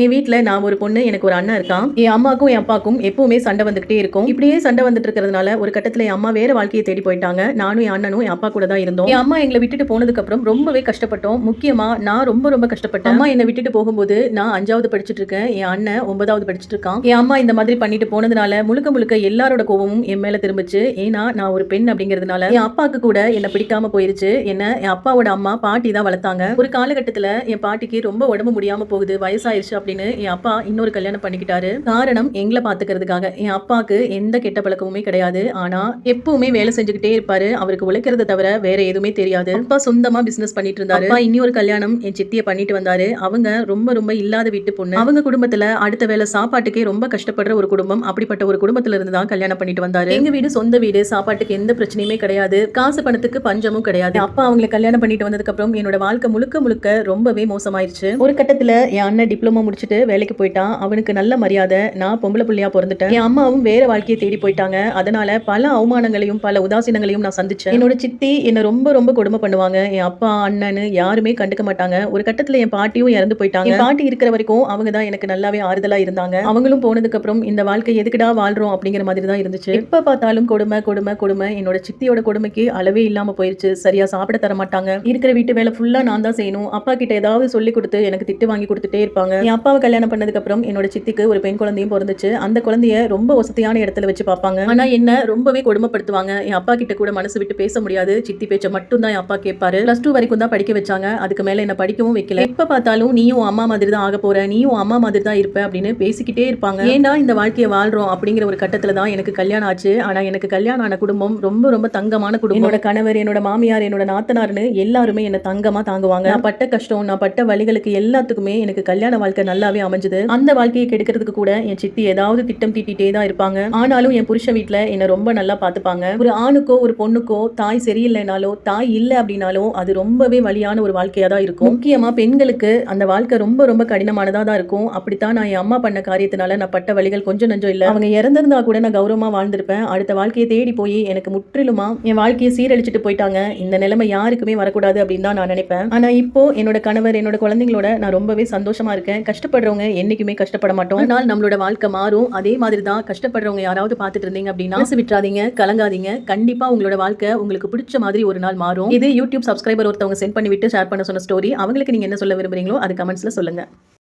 என் வீட்ல நான் ஒரு பொண்ணு, எனக்கு ஒரு அண்ணன் இருக்கான். என் அம்மாக்கும் என் அப்பாவுக்கும் எப்பவுமே சண்டை வந்துகிட்டே இருக்கும். இப்படியே சண்டை வந்துட்டு இருக்கிறதுனால ஒரு கட்டத்துல என் அம்மா வேற வாழ்க்கையை தேடி போயிட்டாங்க. நானும் என் அண்ணனும் என் அப்பா கூட தான் இருந்தோம். என் அம்மா எங்களை விட்டுட்டு போனதுக்கு அப்புறம் ரொம்பவே கஷ்டப்பட்டோம். முக்கியமா நான் ரொம்ப ரொம்ப கஷ்டப்பட்டேன். அம்மா என்னை விட்டுட்டு போகும்போது நான் 5வது படிச்சுட்டு இருக்கேன். என் அண்ணன் 9வது படிச்சுட்டு இருக்கான். என் அம்மா இந்த மாதிரி பண்ணிட்டு போனதுனால முழுக்க முழுக்க எல்லாரோட கோபமும் என் மேல திரும்பிச்சு. ஏன்னா நான் ஒரு பெண் அப்படிங்கிறதுனால என் அப்பாவுக்கு கூட என்ன பிடிக்காம போயிருச்சு. என்ன என் அப்பாவோட அம்மா பாட்டி தான் வளர்த்தாங்க. ஒரு காலகட்டத்துல என் பாட்டிக்கு ரொம்ப உடம்பு முடியாம போகுது, வயசாயிருச்சு அப்படின்னு என் அப்பா இன்னொரு கல்யாணம் பண்ணிக்கிட்டாரு. காரணம் எங்களை பாத்துக்கிறதுக்காக. என் அப்பாவுக்கு எந்த கெட்ட பழக்கமுமே கிடையாது. ஆனா எப்பவுமே வேலை செஞ்சுக்கிட்டே இருப்பாரு. அவருக்கு உழைக்கிறத தவிர வேற எதுவுமே தெரியாது. அப்பா சொந்தமா பிசினஸ் பண்ணிட்டு இருந்தாரு. அப்பா இன்னொரு கல்யாணம் என் சித்திய பண்ணிட்டு வந்தாரு. அவங்க ரொம்ப ரொம்ப இல்லாத வீட்டு பொண்ணு. அவங்க குடும்பத்துல அடுத்த வேலை சாப்பாட்டுக்கே ரொம்ப கஷ்டப்படுற ஒரு குடும்பம். அப்படிப்பட்ட ஒரு குடும்பத்துல இருந்து தான் கல்யாணம் பண்ணிட்டு வந்தாரு. எங்க வீடு சொந்த வீடு, சாப்பாட்டுக்கு எந்த பிரச்சனையுமே கிடையாது. காசு பணத்துக்கு பஞ்சமும் கிடையாது. அப்பா அவங்களை கல்யாணம் பண்ணிட்டு வந்ததுக்கு அப்புறம் என்னோட வாழ்க்கை முழுக்க முழுக்க ரொம்பவே மோசமாயிருச்சு. ஒரு கட்டத்துல என் அண்ணன் டிப்ளமோ முடிச்சுட்டு வேலைக்கு போயிட்டான். அவனுக்கு நல்ல மரியாதை. நான் பொம்பளை புள்ளையா பிறந்துட்டேன். என் அம்மாவும் வேற வாழ்க்கையை தேடி போயிட்டாங்க. அதனால பல அவமானங்களையும் பல உதாசீனங்களையும் நான் சந்திச்சேன். என்னோட சித்தி என்ன ரொம்ப ரொம்ப கொடுமை பண்ணுவாங்க. என் அப்பா அண்ணனு யாருமே கண்டுக்க மாட்டாங்க. ஒரு கட்டத்துல என் பாட்டியும் இறந்து போயிட்டாங்க. என் பாட்டி இருக்கிற வரைக்கும் அவங்க தான் எனக்கு நல்லாவே ஆறுதலா இருந்தாங்க. அவங்களும் போனதுக்கு அப்புறம் இந்த வாழ்க்கை எதுக்குடா வாழ்றோம் அப்படிங்கிற மாதிரி தான் இருந்துச்சு. எப்ப பார்த்தாலும் கொடுமை கொடுமை கொடுமை. என்னோட சித்தியோட கொடுமைக்கு அளவே இல்லாம போயிருச்சு. சரியா சாப்பிட தர மாட்டாங்க. இருக்கிற வீட்டு வேலை ஃபுல்லா நான் தான் செய்யணும். அப்பா கிட்ட ஏதாவது சொல்லி கொடுத்து எனக்கு திட்டு வாங்கி கொடுத்துட்டே இருப்பாங்க. என் அப்பாவை கல்யாணம் பண்ணதுக்கு அப்புறம் என்னோட சித்திக்கு ஒரு பெண் குழந்தையும் பிறந்துச்சு. அந்த குழந்தைய ரொம்ப வசதியான இடத்துல வச்சு பார்ப்பாங்க. ஆனா என்ன ரொம்பவே கொடுமைப்படுத்துவாங்க. என் அப்பா கிட்ட கூட மனசு விட்டு பேச முடியாது. சித்தி பேச்ச மட்டும் தான் என் அப்பா கேட்பாரு. +2 வரைக்கும் தான் படிக்க வச்சாங்க. அதுக்கு மேல என்ன படிக்கவும் வைக்கல. எப்ப பார்த்தாலும் நீயும் அம்மா மாதிரி தான் ஆக போற, நீயும் அம்மா மாதிரி தான் இருப்ப அப்படின்னு பேசிக்கிட்டே இருப்பாங்க. ஏன்னா இந்த வாழ்க்கையை வாழ்றோம் அப்படிங்கிற ஒரு கட்டத்துல தான் எனக்கு கல்யாணம் ஆச்சு. ஆனா எனக்கு கல்யாணம் ஆன குடும்பம் ரொம்ப ரொம்ப தங்கமான குடும்பம். என்னோட கணவர், என்னோட மாமியார், என்னோட நாத்தனார்னு எல்லாருமே என்ன தங்கமா தாங்குவாங்க. நான் பட்ட கஷ்டம், நான் பட்ட வழிகளுக்கு எல்லாத்துக்குமே எனக்கு கல்யாண வாழ்க்கை நல்லாவே அமைஞ்சது. அந்த வாழ்க்கையை கெடுக்கிறதுக்கு கூட என் சித்தி ஏதாவது திட்டம் தீட்டிட்டே தான் இருப்பாங்க. ஆனாலும் என் புருஷன் வீட்டுல என்ன ரொம்ப நல்லா பாத்துப்பாங்க. ஒரு ஆணுக்கோ ஒரு பொண்ணுக்கோ தாய் சரியில்லைனாலோ, தாய் இல்ல அப்படின்னாலும் அது ரொம்பவே வலியான ஒரு வாழ்க்கையா தான் இருக்கும். முக்கியமா பெண்களுக்கு அந்த வாழ்க்கை ரொம்ப ரொம்ப கடினமானதா தான் இருக்கும். அப்படித்தான் நான் என் அம்மா பண்ண காரியத்தினால நான் பட்ட வழிகள் கொஞ்சம் நஞ்சம் இல்ல. அவங்க இறந்திருந்தா கூட நான் கௌரவமா வாழ்ந்திருப்பேன். அடுத்த வாழ்க்கையை தேடி போய் எனக்கு முற்றிலுமா என் வாழ்க்கையை சீரழிச்சிட்டு போயிட்டாங்க. இந்த நிலைமை யாருக்குமே வரக்கூடாது அப்படின்னு தான் நான் நினைப்பேன். ஆனா இப்போ என்னோட கணவர், என்னோட குழந்தைங்களோட நான் ரொம்பவே சந்தோஷமா இருக்கேன். கஷ்டப்படுறவங்க என்னைக்குமே கஷ்டப்பட மாட்டோம். ஆனால் நம்மளோட வாழ்க்கை மாறும். அதே மாதிரி தான் கஷ்டப்படுறவங்க யாராவது பார்த்துட்டு இருந்தீங்க அப்படின்னா மனசு விட்டுறாதீங்க, கலங்காதீங்க. கண்டிப்பா உங்களோட வாழ்க்கை உங்களுக்கு பிடிச்ச மாதிரி ஒரு நாள் மாறும். இது யூடியூப் சப்ஸ்கிரைபர் ஒருத்தவங்க சென்ட் பண்ணிவிட்டு ஷேர் பண்ண சொன்ன ஸ்டோரி. அவங்களுக்கு நீங்க என்ன சொல்ல விரும்புறீங்களோ அது கமெண்ட்ஸ்ல சொல்லுங்க.